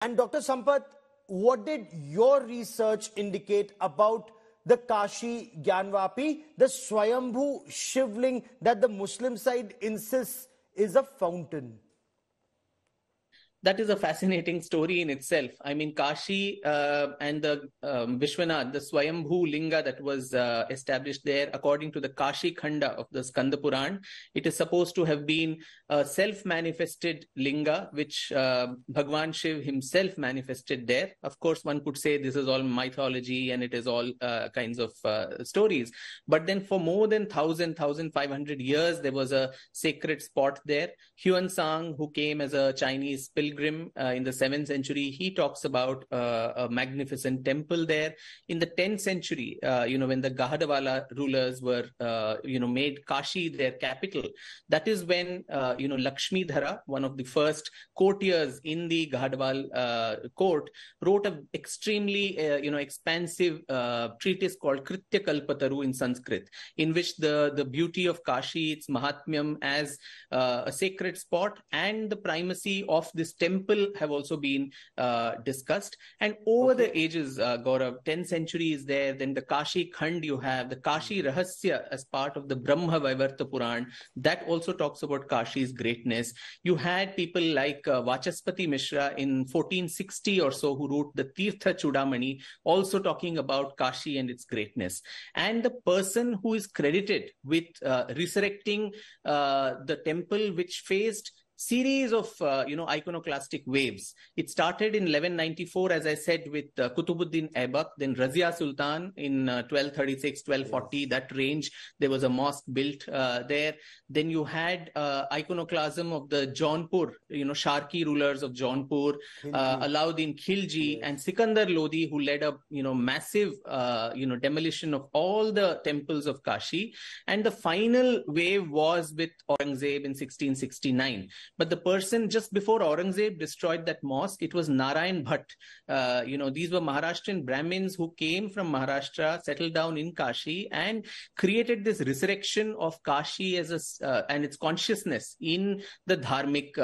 And Dr. Sampath, what did your research indicate about the Kashi Gyanvapi, the Swayambhu Shivling that the Muslim side insists is a fountain? That is a fascinating story in itself. I mean, Kashi and the Vishwanath, the Swayambhu Linga that was established there, according to the Kashi Khanda of the Skanda Puran, it is supposed to have been a self-manifested Linga, which Bhagwan Shiv himself manifested there. Of course, one could say this is all mythology and it is all kinds of stories. But then for more than 1,500 years, there was a sacred spot there. Huan Sang, who came as a Chinese pilgrim in the 7th century, he talks about a magnificent temple there. In the 10th century, when the Gahadwala rulers were, made Kashi their capital, that is when, Lakshmi Dhara, one of the first courtiers in the Gahadwal court, wrote an extremely, expansive treatise called Kritya Kalpataru in Sanskrit, in which the beauty of Kashi, its Mahatmyam as a sacred spot and the primacy of this temple have also been discussed. And over the ages, Gaurav, 10th century is there, then the Kashi Khand you have, the Kashi Rahasya as part of the Brahma Vaivarta Puran, that also talks about Kashi's greatness. You had people like Vachaspati Mishra in 1460 or so who wrote the Tirtha Chudamani, also talking about Kashi and its greatness. And the person who is credited with resurrecting the temple, which faced series of iconoclastic waves. It started in 1194, as I said, with Kutubuddin Aibak, then Razia Sultan in 1236, 1240, that range. There was a mosque built there. Then you had iconoclasm of the Jaunpur, Sharki rulers of Jaunpur, Alauddin Khilji, and Sikandar Lodi, who led a massive demolition of all the temples of Kashi. And the final wave was with Aurangzeb in 1669. But the person just before Aurangzeb destroyed that mosque, it was Narayan Bhatt. These were Maharashtrian Brahmins who came from Maharashtra, settled down in Kashi, and created this resurrection of Kashi as and its consciousness in the dharmic,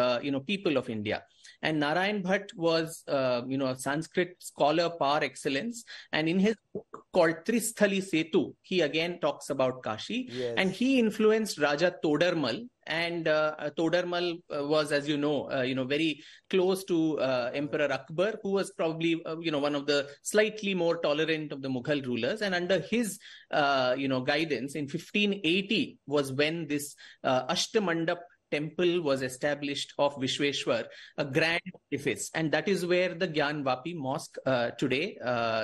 people of India. And Narayan Bhatt was, a Sanskrit scholar par excellence. And in his book called Tristhali Setu, he again talks about Kashi. Yes. And he influenced Raja Todarmal. And Todarmal was, as you know, very close to Emperor Akbar, who was probably, one of the slightly more tolerant of the Mughal rulers. And under his, guidance in 1580 was when this Ashtamandap temple was established of Vishweshwar, a grand edifice. And that is where the Gyanvapi mosque today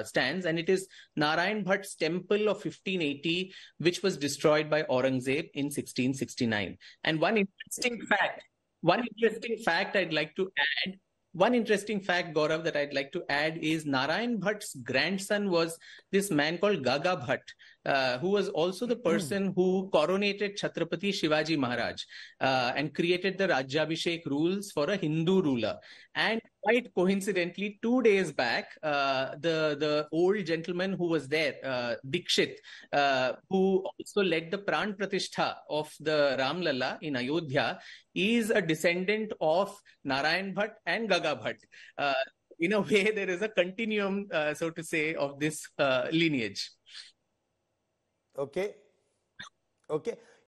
stands. And it is Narayan Bhatt's temple of 1580, which was destroyed by Aurangzeb in 1669. And one interesting fact I'd like to add, Gaurav, that I'd like to add is Narayan Bhatt's grandson was this man called Gaga Bhatt, who was also the person who coronated Chhatrapati Shivaji Maharaj and created the Rajyabhishek rules for a Hindu ruler. And quite coincidentally, 2 days back, the old gentleman who was there, Dikshit, who also led the Pran Pratishtha of the Ramlala in Ayodhya, is a descendant of Narayan Bhatt and Gaga Bhatt. In a way, there is a continuum, so to say, of this lineage. Okay.